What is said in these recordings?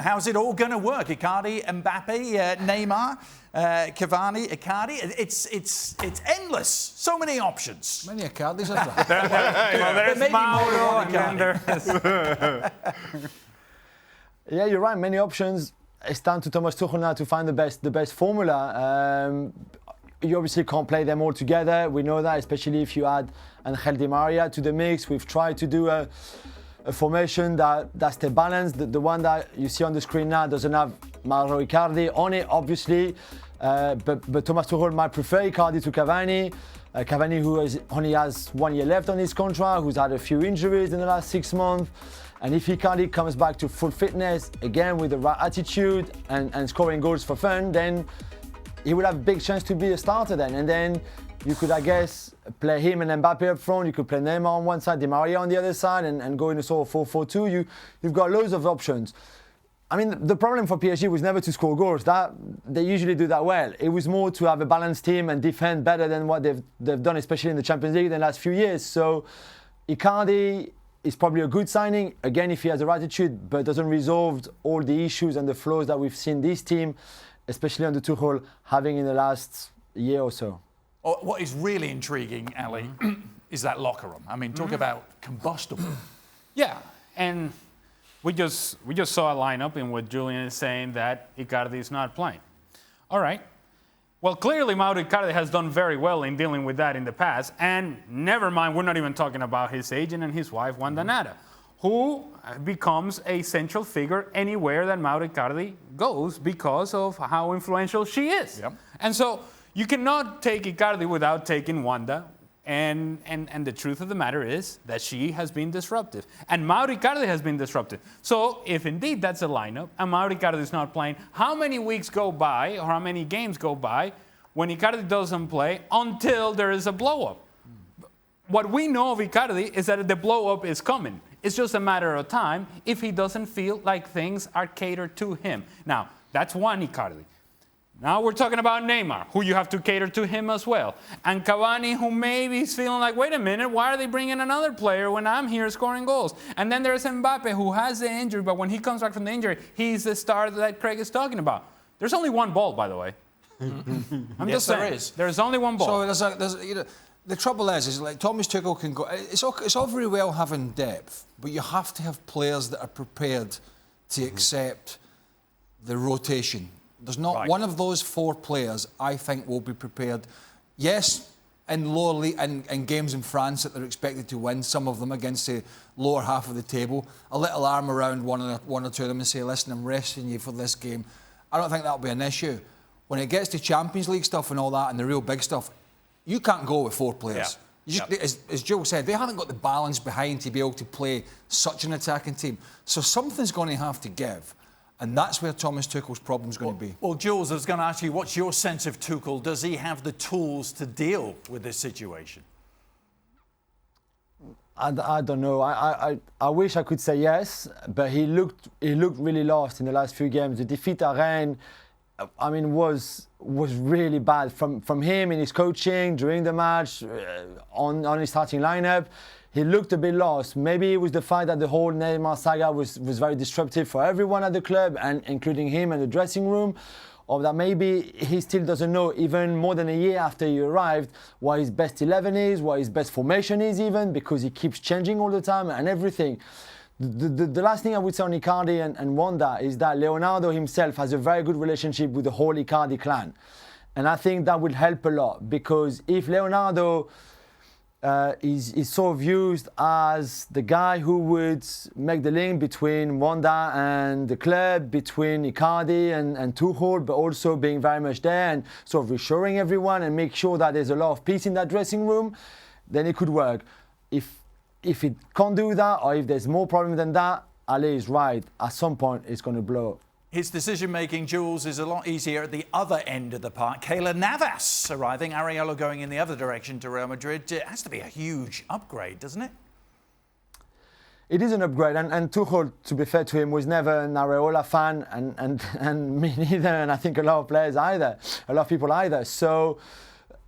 how's it all going to work? Icardi, Mbappe, Neymar, Cavani, Icardi. It's endless. So many options. Many Icardis, are there? There's Mauro Icardi. Yeah, you're right. Many options. It's down to Thomas Tuchel now to find the best formula. You obviously can't play them all together. We know that, especially if you add Angel Di Maria to the mix. We've tried to do a formation that's the balance. The one that you see on the screen now doesn't have Mauro Icardi on it, obviously. But Thomas Tuchel might prefer Icardi to Cavani. Cavani, who only has 1 year left on his contract, who's had a few injuries in the last 6 months. And if Icardi comes back to full fitness, again with the right attitude and scoring goals for fun, then he will have a big chance to be a starter then. And then you could, I guess, play him and Mbappe up front. You could play Neymar on one side, Di Maria on the other side, and go in a sort of 4-4-2. You've got loads of options. I mean, the problem for PSG was never to score goals. They usually do that well. It was more to have a balanced team and defend better than what they've done, especially in the Champions League in the last few years. So Icardi is probably a good signing, again, if he has the right attitude, but doesn't resolve all the issues and the flaws that we've seen this team, especially under Tuchel, having in the last year or so. What is really intriguing, Ali, is that locker room. I mean, talk about combustible. Yeah, and we just saw a lineup in what Julien is saying that Icardi is not playing. All right. Well, clearly Mauro Icardi has done very well in dealing with that in the past. And never mind, we're not even talking about his agent and his wife, Wanda Nara, who becomes a central figure anywhere that Mauro Icardi goes because of how influential she is. Yep. And so you cannot take Icardi without taking Wanda. And the truth of the matter is that she has been disruptive. And Mauro Icardi has been disruptive. So if indeed that's a lineup and Mauro Icardi is not playing, how many weeks go by or how many games go by when Icardi doesn't play until there is a blow-up? What we know of Icardi is that the blow-up is coming. It's just a matter of time if he doesn't feel like things are catered to him. Now, that's one Icardi. Now we're talking about Neymar, who you have to cater to him as well. And Cavani, who maybe is feeling like, wait a minute, why are they bringing another player when I'm here scoring goals? And then there's Mbappe, who has the injury, but when he comes back from the injury, he's the star that Craig is talking about. There's only one ball, by the way. I'm just saying. There is. There's only one ball. So the trouble is like Thomas Tuchel can go. It's all very well having depth, but you have to have players that are prepared to accept the rotation. There's not one of those 4 players I think will be prepared. Yes, in lower league and games in France that they're expected to win, some of them against the lower half of the table, a little arm around one or two of them and say, listen, I'm resting you for this game. I don't think that'll be an issue. When it gets to Champions League stuff and all that and the real big stuff, you can't go with 4 players. Yeah. As Joe said, they haven't got the balance behind to be able to play such an attacking team. So something's going to have to give. And that's where Thomas Tuchel's problem is going to be. Well, Jules, I was going to ask you, what's your sense of Tuchel? Does he have the tools to deal with this situation? I don't know. I wish I could say yes, but he looked really lost in the last few games. The defeat at Rennes, I mean, was really bad from him in his coaching during the match, on his starting lineup. He looked a bit lost. Maybe it was the fact that the whole Neymar saga was very disruptive for everyone at the club, and including him and the dressing room, or that maybe he still doesn't know, even more than a year after he arrived, what his best 11 is, what his best formation is even, because he keeps changing all the time and everything. The last thing I would say on Icardi and Wanda is that Leonardo himself has a very good relationship with the whole Icardi clan. And I think that will help a lot, because if Leonardo is sort of used as the guy who would make the link between Wanda and the club, between Icardi and Tuchel, but also being very much there and sort of reassuring everyone and make sure that there's a lot of peace in that dressing room, then it could work. If it can't do that, or if there's more problem than that, Ali is right. At some point, it's going to blow. His decision-making, Jules, is a lot easier at the other end of the park. Keylor Navas arriving, Areola going in the other direction to Real Madrid. It has to be a huge upgrade, doesn't it? It is an upgrade, and Tuchel, to be fair to him, was never an Areola fan, and me neither, and I think a lot of players either, a lot of people either. So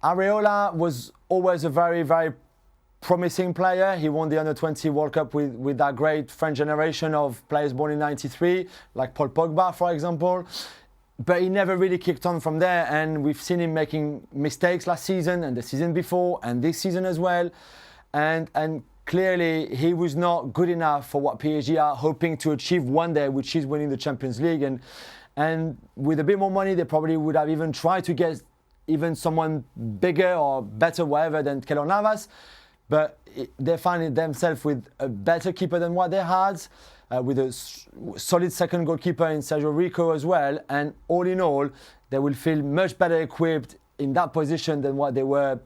Areola was always a very, very promising player. He won the Under-20 World Cup with that great French generation of players born in '93, like Paul Pogba, for example. But he never really kicked on from there, and we've seen him making mistakes last season and the season before and this season as well. And clearly he was not good enough for what PSG are hoping to achieve one day, which is winning the Champions League. And with a bit more money, they probably would have even tried to get even someone bigger or better, whatever, than Keylor Navas. But they find themselves with a better keeper than what they had, with a solid second goalkeeper in Sergio Rico as well. And all in all, they will feel much better equipped in that position than what they were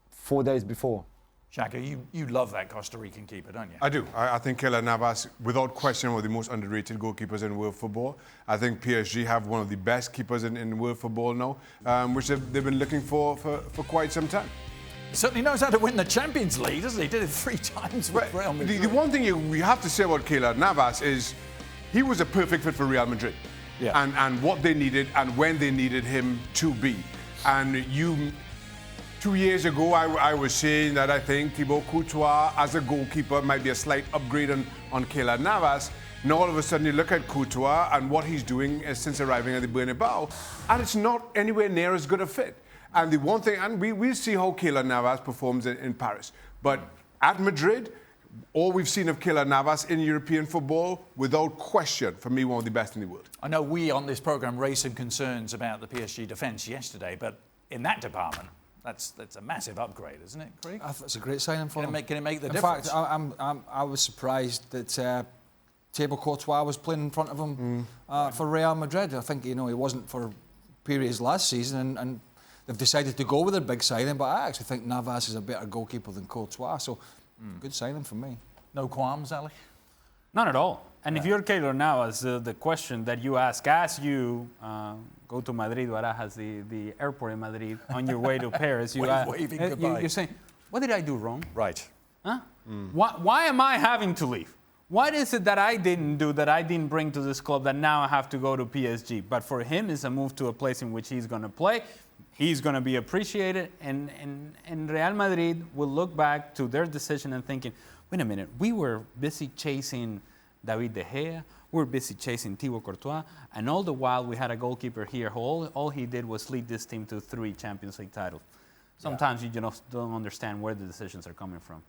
4 days before. Shaka, you love that Costa Rican keeper, don't you? I do. I think Keylor Navas, without question, one of the most underrated goalkeepers in world football. I think PSG have one of the best keepers in world football now, which they've been looking for quite some time. He certainly knows how to win the Champions League, doesn't he? He did it 3 times with Real Madrid. The one thing we have to say about Keylor Navas is he was a perfect fit for Real Madrid. Yeah. And what they needed and when they needed him to be. And 2 years ago, I was saying that I think Thibaut Courtois as a goalkeeper might be a slight upgrade on Keylor Navas. Now all of a sudden you look at Courtois and what he's doing since arriving at the Bernabeu, and it's not anywhere near as good a fit. And the one thing, and we'll see how Keylor Navas performs in Paris. But at Madrid, all we've seen of Keylor Navas in European football, without question, for me, one of the best in the world. I know we on this programme raised some concerns about the PSG defence yesterday, but in that department, that's a massive upgrade, isn't it, Craig? I thought it's a great signing for him. Can it make the in difference? fact, I was surprised that Thibaut Courtois was playing in front of him for Real Madrid. I think he wasn't for periods last season, and they've decided to go with their big signing. But I actually think Navas is a better goalkeeper than Courtois, so good signing for me. No qualms, Ali? None at all. And if you're Keylor Navas, the question that you ask as you go to Madrid, Barajas, the airport in Madrid, on your way to Paris, waving goodbye. You're saying, what did I do wrong? Right. Huh? Why am I having to leave? What is it that I didn't do, that I didn't bring to this club, that now I have to go to PSG? But for him, it's a move to a place in which he's going to play. He's going to be appreciated. And Real Madrid will look back to their decision and thinking, wait a minute, we were busy chasing David De Gea, we're busy chasing Thibaut Courtois, and all the while we had a goalkeeper here who all he did was lead this team to 3 Champions League titles. Sometimes you just don't understand where the decisions are coming from.